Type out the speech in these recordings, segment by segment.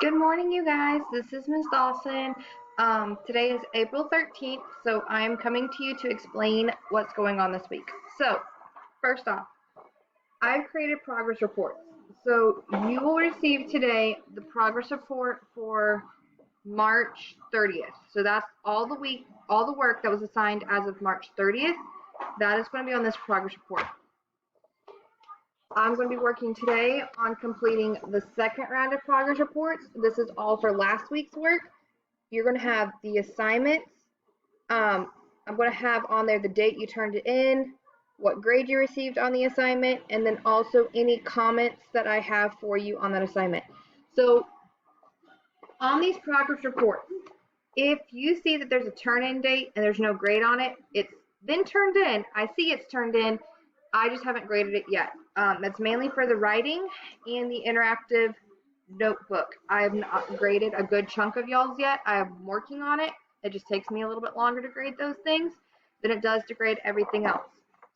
Good morning, you guys. This is Ms. Dawson. Today is April 13th, so I'm coming to you to explain what's going on this week. So, first off, I've created progress reports. So, you will receive today the progress report for March 30th. So, that's all the work that was assigned as of March 30th. That is going to be on this progress report. I'm going to be working today on completing the second round of progress reports. This is all for last week's work. You're going to have the assignments. I'm going to have on there the date you turned it in, what grade you received on the assignment, and then also any comments that I have for you on that assignment. So on these progress reports, if you see that there's a turn-in date and there's no grade on it, it's been turned in. I see it's turned in. I just haven't graded it yet. That's mainly for the writing and the interactive notebook. I have not graded a good chunk of y'all's yet. I am working on it. It just takes me a little bit longer to grade those things than it does to grade everything else.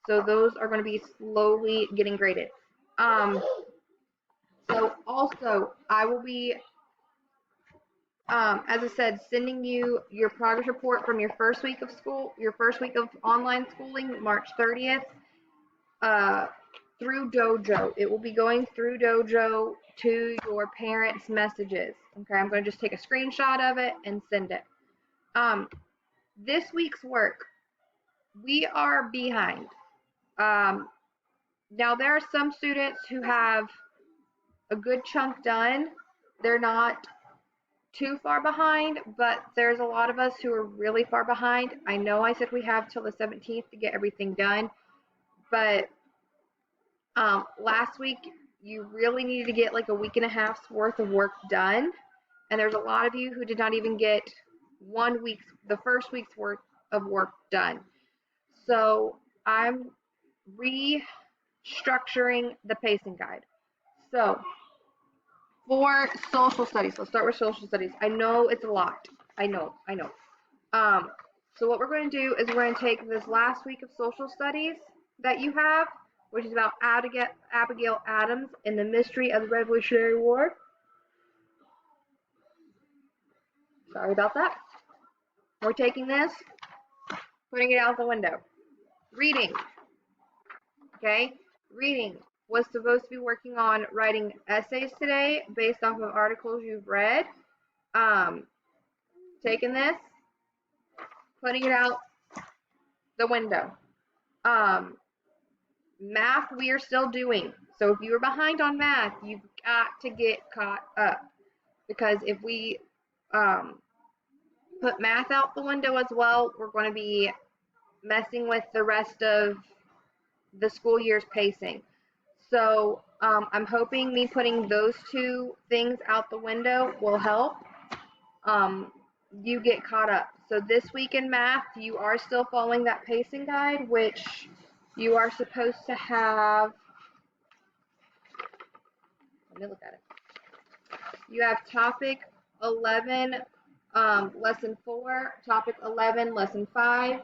So those are going to be slowly getting graded. So also, I will be, as I said, sending you your progress report from your first week of school, your first week of online schooling, March 30th. Through Dojo. It will be going through Dojo to your parents' messages. Okay, I'm going to just take a screenshot of it and send it. This week's work, we are behind. Now, there are some students who have a good chunk done. They're not too far behind, but there's a lot of us who are really far behind. I know I said we have till the 17th to get everything done, but last week you really needed to get like a week and a half's worth of work done, and there's a lot of you who did not even get the first week's worth of work done. So I'm restructuring the pacing guide. So for social studies, let's start with social studies. I know it's a lot. I know. So what we're going to do is we're going to take this last week of social studies that you have, which is about Abigail Adams and the mystery of the Revolutionary War. Sorry about that. We're taking this, putting it out the window. Reading. Okay? Reading was supposed to be working on writing essays today based off of articles you've read. Taking this, putting it out the window. Math we are still doing. So if you were behind on math, you've got to get caught up. Because if we put math out the window as well, we're going to be messing with the rest of the school year's pacing. So I'm hoping me putting those two things out the window will help you get caught up. So this week in math, you are still following that pacing guide, which you are supposed to have. Let me look at it. You have topic 11, lesson 4, topic 11, lesson 5,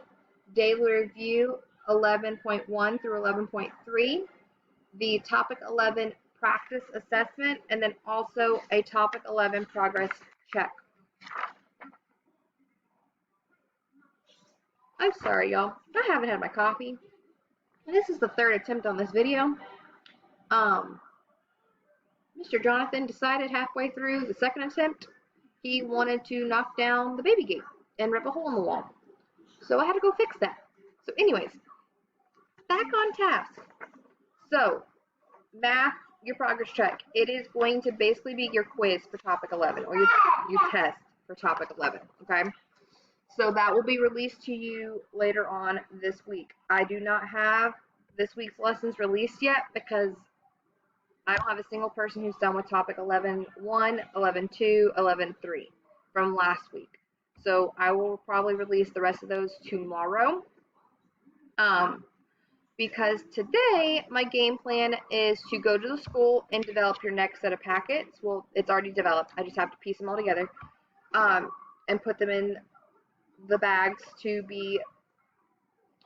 daily review 11.1 through 11.3, the topic 11 practice assessment, and then also a topic 11 progress check. I'm sorry, y'all. I haven't had my coffee. And this is the third attempt on this video. Mr. Jonathan decided halfway through the second attempt he wanted to knock down the baby gate and rip a hole in the wall. So I had to go fix that. So anyways, back on task. So math, your progress check. It is going to basically be your quiz for topic 11 or your test for topic 11, okay? So that will be released to you later on this week. I do not have this week's lessons released yet because I don't have a single person who's done with topic 11.1, 11.2, 11.3 from last week. So I will probably release the rest of those tomorrow. Because today my game plan is to go to the school and develop your next set of packets. Well, it's already developed. I just have to piece them all together and put them in the bags to be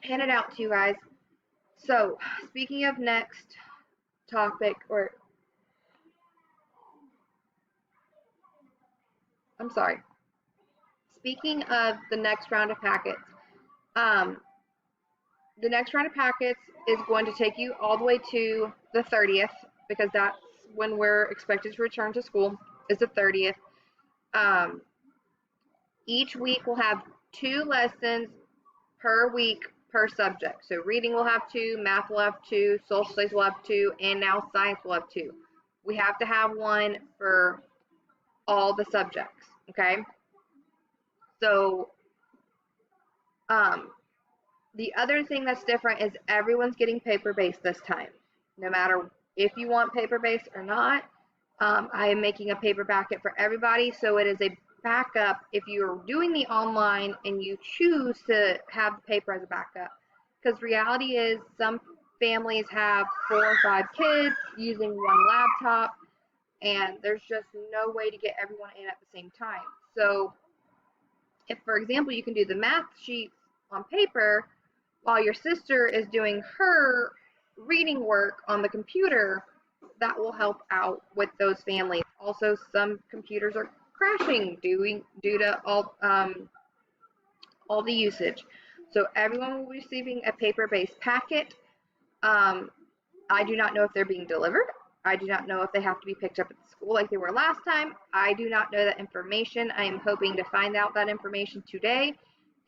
handed out to you guys. So speaking of next topic, or I'm sorry. Speaking of the next round of packets, um, the next round of packets is going to take you all the way to the 30th because that's when we're expected to return to school, is the 30th. Um, each week we'll have 2 lessons per week per subject. So reading will have 2, math will have 2, social studies will have 2, and now science will have 2. We have to have one for all the subjects, okay? So um, the other thing that's different is everyone's getting paper-based this time. No matter if you want paper-based or not, I am making a paper packet for everybody, so it is a backup if you're doing the online and you choose to have the paper as a backup. Because reality is some families have 4 or 5 kids using one laptop, and there's just no way to get everyone in at the same time. So if, for example, you can do the math sheets on paper while your sister is doing her reading work on the computer, that will help out with those families. Also, some computers are crashing due to all the usage. So everyone will be receiving a paper-based packet. I do not know if they're being delivered. I do not know if they have to be picked up at the school like they were last time. I do not know that information. I am hoping to find out that information today,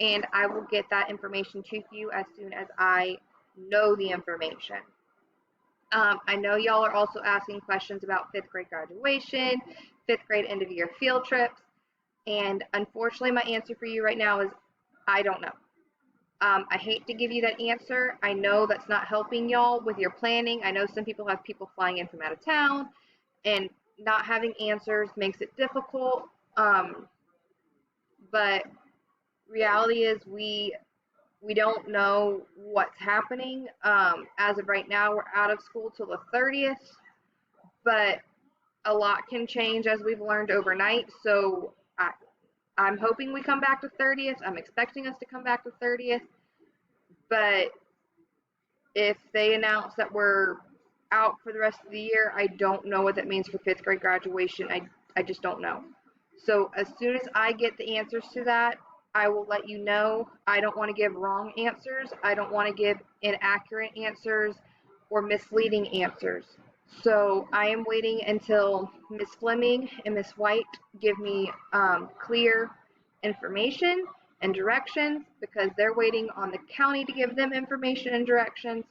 and I will get that information to you as soon as I know the information. I know y'all are also asking questions about 5th grade graduation, 5th grade end of year field trips, and unfortunately my answer for you right now is I don't know. I hate to give you that answer. I know that's not helping y'all with your planning. I know some people have people flying in from out of town, and not having answers makes it difficult. But reality is we don't know what's happening. As of right now, we're out of school till the 30th, but a lot can change as we've learned overnight. So I'm hoping we come back to 30th. I'm expecting us to come back to 30th. But if they announce that we're out for the rest of the year, I don't know what that means for 5th grade graduation. I just don't know. So as soon as I get the answers to that, I will let you know. I don't want to give wrong answers. I don't want to give inaccurate answers or misleading answers. So I am waiting until Miss Fleming and Miss White give me clear information and directions because they're waiting on the county to give them information and directions.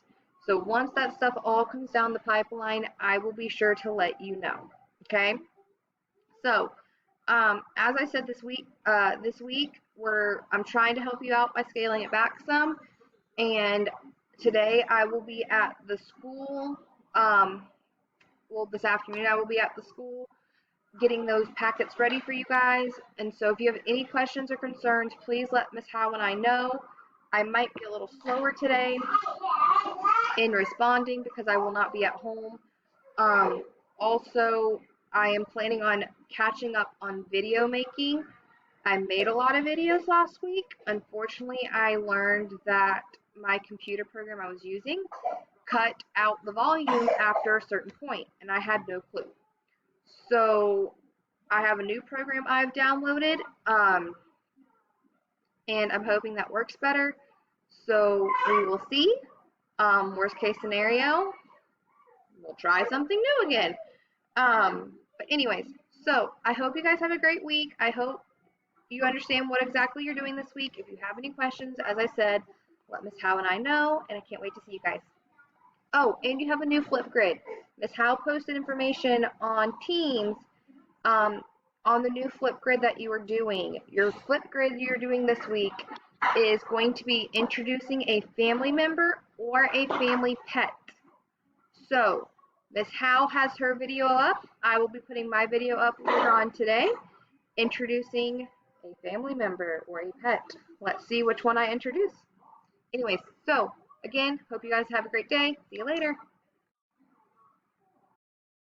So once that stuff all comes down the pipeline, I will be sure to let you know. Okay. So as I said this week, I'm trying to help you out by scaling it back some. And today I will be at the school. Well, this afternoon I will be at the school getting those packets ready for you guys. And so if you have any questions or concerns, please let Miss Howe and I know. I might be a little slower today in responding because I will not be at home. Also, I am planning on catching up on video making. I made a lot of videos last week. Unfortunately, I learned that my computer program I was using cut out the volume after a certain point, and I had no clue. So I have a new program I've downloaded, and I'm hoping that works better. So we will see. Worst case scenario, we'll try something new again. But anyways, so I hope you guys have a great week. I hope you understand what exactly you're doing this week. If you have any questions, as I said, let Miss Howe and I know, and I can't wait to see you guys. Oh, and you have a new Flipgrid. Miss Howe posted information on Teams on the new Flipgrid that you are doing. Your Flipgrid you're doing this week is going to be introducing a family member or a family pet. So, Miss Howe has her video up. I will be putting my video up later on today, introducing a family member or a pet. Let's see which one I introduce. Anyways, so again, hope you guys have a great day. See you later.